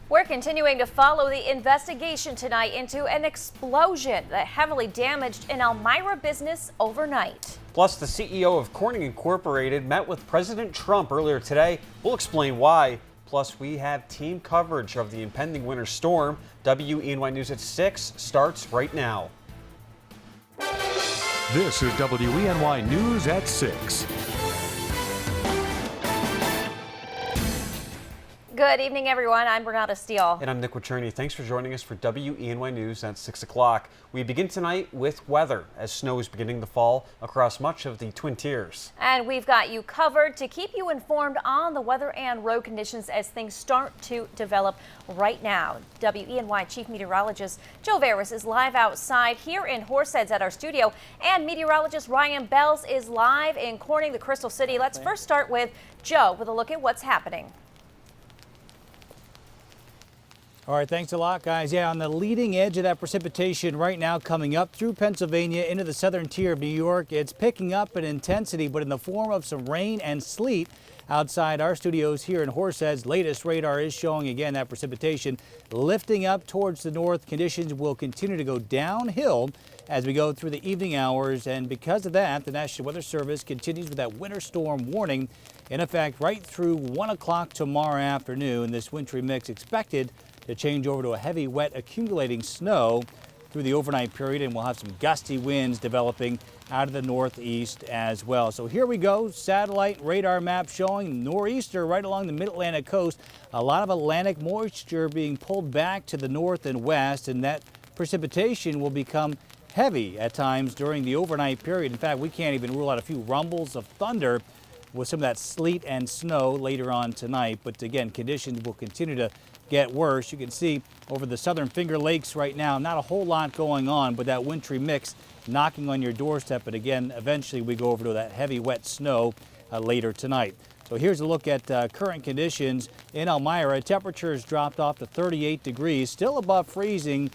We're continuing to follow the investigation tonight into an explosion that heavily damaged an Elmira business overnight. Plus, the CEO of Corning Incorporated met with President Trump earlier today. We'll explain why. Plus, we have team coverage of the impending winter storm. WENY News at 6 starts right now. This is WENY News at 6. Good evening, everyone. I'm Renata Steele. And I'm Nick Wacherney. Thanks for joining us for WENY News at 6 o'clock. We begin tonight with weather as snow is beginning to fall across much of the Twin Tiers. And we've got you covered to keep you informed on the weather and road conditions as things start to develop right now. WENY Chief Meteorologist Joe Veras is live outside here in Horseheads at our studio, and meteorologist Ryan Bells is live in Corning, the Crystal City. Let's first start with Joe with a look at what's happening. All right, thanks a lot, guys. Yeah, on the leading edge of that precipitation right now coming up through Pennsylvania into the southern tier of New York. It's picking up in intensity, but in the form of some rain and sleet outside our studios here in Horseheads. Latest radar is showing, again, that precipitation lifting up towards the north. Conditions will continue to go downhill as we go through the evening hours. And because of that, the National Weather Service continues with that winter storm warning in effect right through 1 o'clock tomorrow afternoon. This wintry mix expected to change over to a heavy, wet, accumulating snow through the overnight period, and we'll have some gusty winds developing out of the northeast as well. So here we go, satellite radar map showing nor'easter right along the mid-Atlantic coast. A lot of Atlantic moisture being pulled back to the north and west, and that precipitation will become heavy at times during the overnight period. In fact, we can't even rule out a few rumbles of thunder with some of that sleet and snow later on tonight. But again, conditions will continue to get worse. You can see over the southern Finger Lakes right now, not a whole lot going on, but that wintry mix knocking on your doorstep. But again, eventually we go over to that heavy, wet snow later tonight. So here's a look at current conditions in Elmira. Temperatures dropped off to 38 degrees, still above freezing.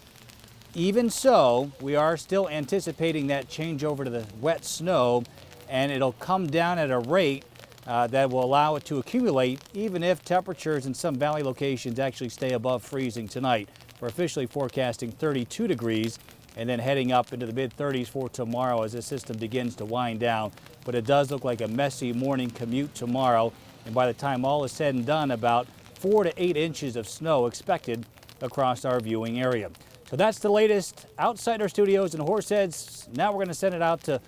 Even so, we are still anticipating that change over to the wet snow, and it'll come down at a rate that will allow it to accumulate even if temperatures in some valley locations actually stay above freezing tonight. We're officially forecasting 32 degrees and then heading up into the mid-30s for tomorrow as this system begins to wind down. But it does look like a messy morning commute tomorrow, and by the time all is said and done, about 4 to 8 inches of snow expected across our viewing area. So that's the latest outside our studios in Horseheads. Now we're going to send it out to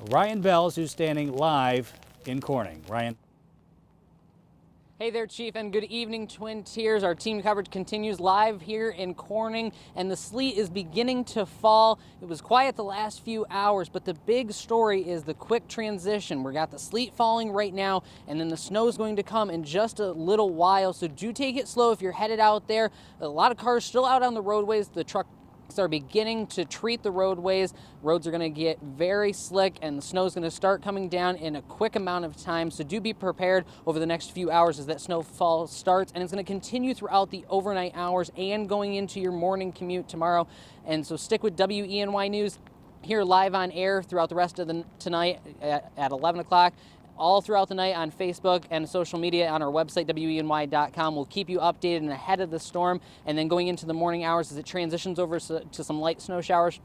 Ryan Bells, who's standing live in Corning. Ryan. Hey there, Chief, and good evening, Twin Tiers. Our team coverage continues live here in Corning, and the sleet is beginning to fall. It was quiet the last few hours, but the big story is the quick transition. We got the sleet falling right now, and then the snow is going to come in just a little while, so do take it slow if you're headed out there. A lot of cars still out on the roadways. The truck are beginning to treat the roadways. Roads are going to get very slick, and the snow is going to start coming down in a quick amount of time. So do be prepared over the next few hours as that snowfall starts, and it's going to continue throughout the overnight hours and going into your morning commute tomorrow. And so stick with WENY News here live on air throughout the rest of the tonight at 11 o'clock. All throughout the night on Facebook and social media on our website, WENY.com. We'll keep you updated and ahead of the storm. And then going into the morning hours as it transitions over to some light snow showers,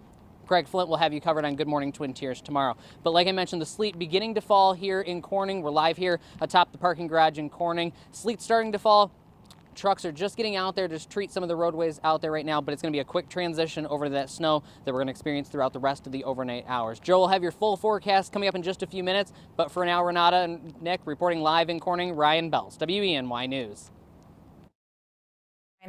Greg Flint will have you covered on Good Morning Twin Tiers tomorrow. But like I mentioned, the sleet beginning to fall here in Corning. We're live here atop the parking garage in Corning. Sleet starting to fall. Trucks are just getting out there to treat some of the roadways out there right now, but it's going to be a quick transition over to that snow that we're going to experience throughout the rest of the overnight hours. Joe will have your full forecast coming up in just a few minutes, but for now, Renata and Nick reporting live in Corning, Ryan Bells, WENY News.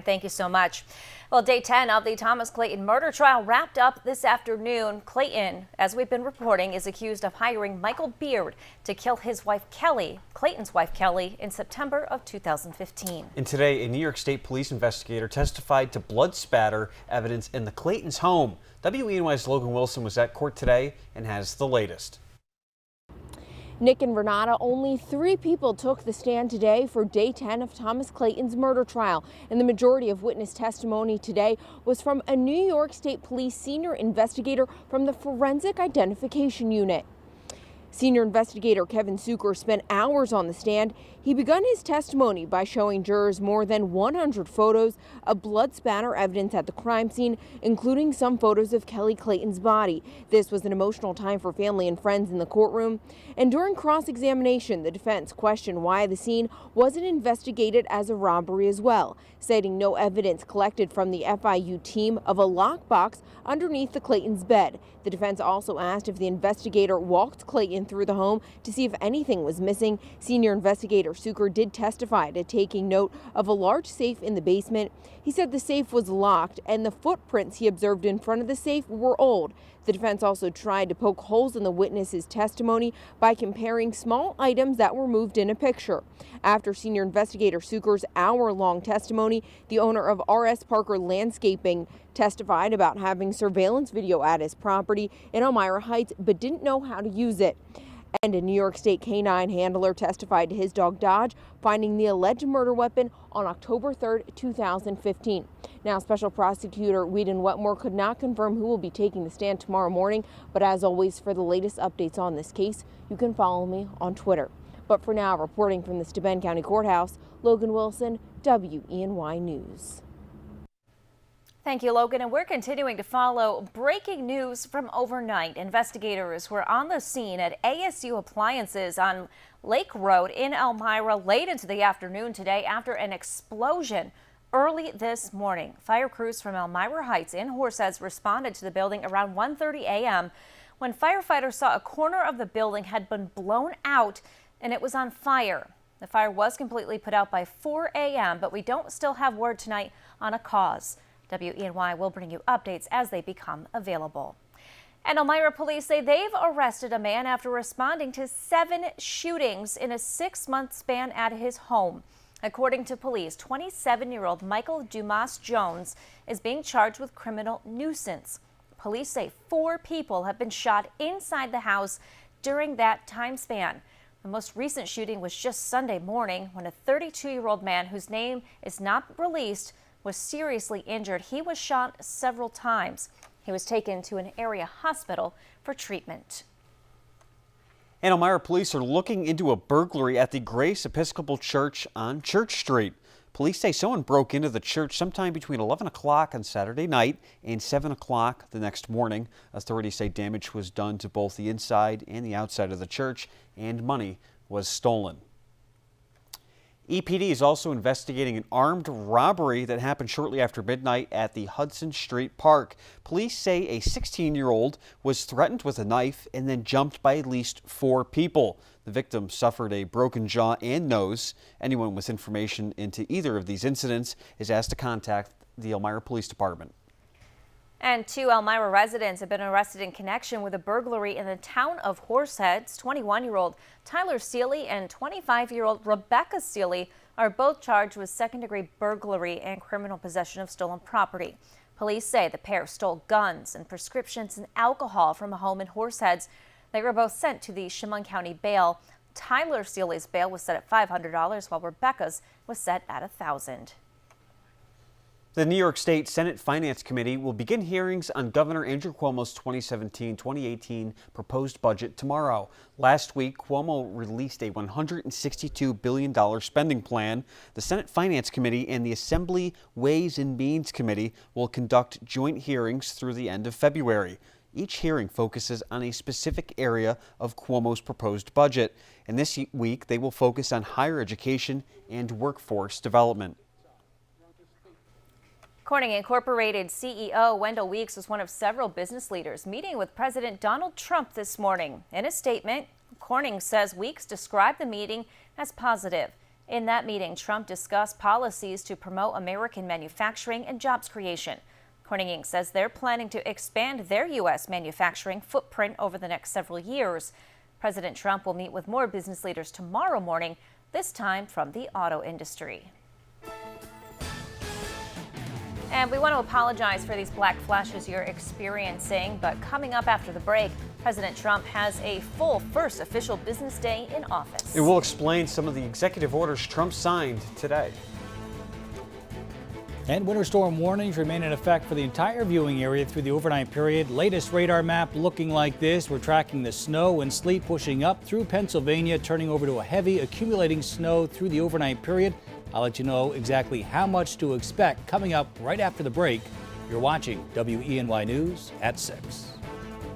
Thank you so much. Well, day 10 of the Thomas Clayton murder trial wrapped up this afternoon. Clayton, as we've been reporting, is accused of hiring Michael Beard to kill his wife Kelly, Clayton's wife Kelly, in September of 2015. And today, a New York State police investigator testified to blood spatter evidence in the Clayton's home. WENY's Logan Wilson was at court today and has the latest. Nick and Renata, only 3 people took the stand today for day 10 of Thomas Clayton's murder trial, and the majority of witness testimony today was from a New York State Police senior investigator from the Forensic Identification Unit. Senior investigator Kevin Suker spent hours on the stand. He begun his testimony by showing jurors more than 100 photos of blood spatter evidence at the crime scene, including some photos of Kelly Clayton's body. This was an emotional time for family and friends in the courtroom. And during cross-examination, the defense questioned why the scene wasn't investigated as a robbery as well, citing no evidence collected from the FIU team of a lockbox underneath the Clayton's bed. The defense also asked if the investigator walked Clayton through the home to see if anything was missing. Senior investigator Suker did testify to taking note of a large safe in the basement. He said the safe was locked and the footprints he observed in front of the safe were old. The defense also tried to poke holes in the witness's testimony by comparing small items that were moved in a picture. After senior investigator Suker's hour-long testimony, the owner of R.S. Parker Landscaping testified about having surveillance video at his property in Elmira Heights but didn't know how to use it. And a New York State canine handler testified to his dog Dodge finding the alleged murder weapon on October 3rd, 2015. Now, Special Prosecutor Whedon Wetmore could not confirm who will be taking the stand tomorrow morning, but as always, for the latest updates on this case, you can follow me on Twitter. But for now, reporting from the Steuben County Courthouse, Logan Wilson, WENY News. Thank you, Logan. And we're continuing to follow breaking news from overnight. Investigators were on the scene at ASU Appliances on Lake Road in Elmira late into the afternoon today after an explosion early this morning. Fire crews from Elmira Heights and Horseheads responded to the building around 1:30 a.m. when firefighters saw a corner of the building had been blown out and it was on fire. The fire was completely put out by 4 a.m., but we don't still have word tonight on a cause. WENY will bring you updates as they become available. And Elmira police say they've arrested a man after responding to 7 shootings in a 6-month span at his home. According to police, 27-year-old Michael Dumas Jones is being charged with criminal nuisance. Police say 4 people have been shot inside the house during that time span. The most recent shooting was just Sunday morning when a 32-year-old man whose name is not released was seriously injured. He was shot several times. He was taken to an area hospital for treatment. And Elmira police are looking into a burglary at the Grace Episcopal Church on Church Street. Police say someone broke into the church sometime between 11 o'clock on Saturday night and 7 o'clock the next morning. Authorities say damage was done to both the inside and the outside of the church, and money was stolen. EPD is also investigating an armed robbery that happened shortly after midnight at the Hudson Street Park. Police say a 16-year-old was threatened with a knife and then jumped by at least 4 people. The victim suffered a broken jaw and nose. Anyone with information into either of these incidents is asked to contact the Elmira Police Department. And 2 Elmira residents have been arrested in connection with a burglary in the town of Horseheads. 21-year-old Tyler Seeley and 25-year-old Rebecca Seeley are both charged with second-degree burglary and criminal possession of stolen property. Police say the pair stole guns and prescriptions and alcohol from a home in Horseheads. They were both sent to the Chemung County bail. Tyler Seeley's bail was set at $500, while Rebecca's was set at $1,000. The New York State Senate Finance Committee will begin hearings on Governor Andrew Cuomo's 2017-2018 proposed budget tomorrow. Last week, Cuomo released a $162 billion spending plan. The Senate Finance Committee and the Assembly Ways and Means Committee will conduct joint hearings through the end of February. Each hearing focuses on a specific area of Cuomo's proposed budget. And this week, they will focus on higher education and workforce development. Corning Incorporated CEO Wendell Weeks was one of several business leaders meeting with President Donald Trump this morning. In a statement, Corning says Weeks described the meeting as positive. In that meeting, Trump discussed policies to promote American manufacturing and jobs creation. Corning Inc. says they're planning to expand their U.S. manufacturing footprint over the next several years. President Trump will meet with more business leaders tomorrow morning, this time from the auto industry. And we want to apologize for these black flashes you're experiencing, but coming up after the break, President Trump has a full first official business day in office. It will explain some of the executive orders Trump signed today. And winter storm warnings remain in effect for the entire viewing area through the overnight period. Latest radar map looking like this. We're tracking the snow and sleet pushing up through Pennsylvania, turning over to a heavy accumulating snow through the overnight period. I'll let you know exactly how much to expect coming up right after the break. You're watching WENY News at 6.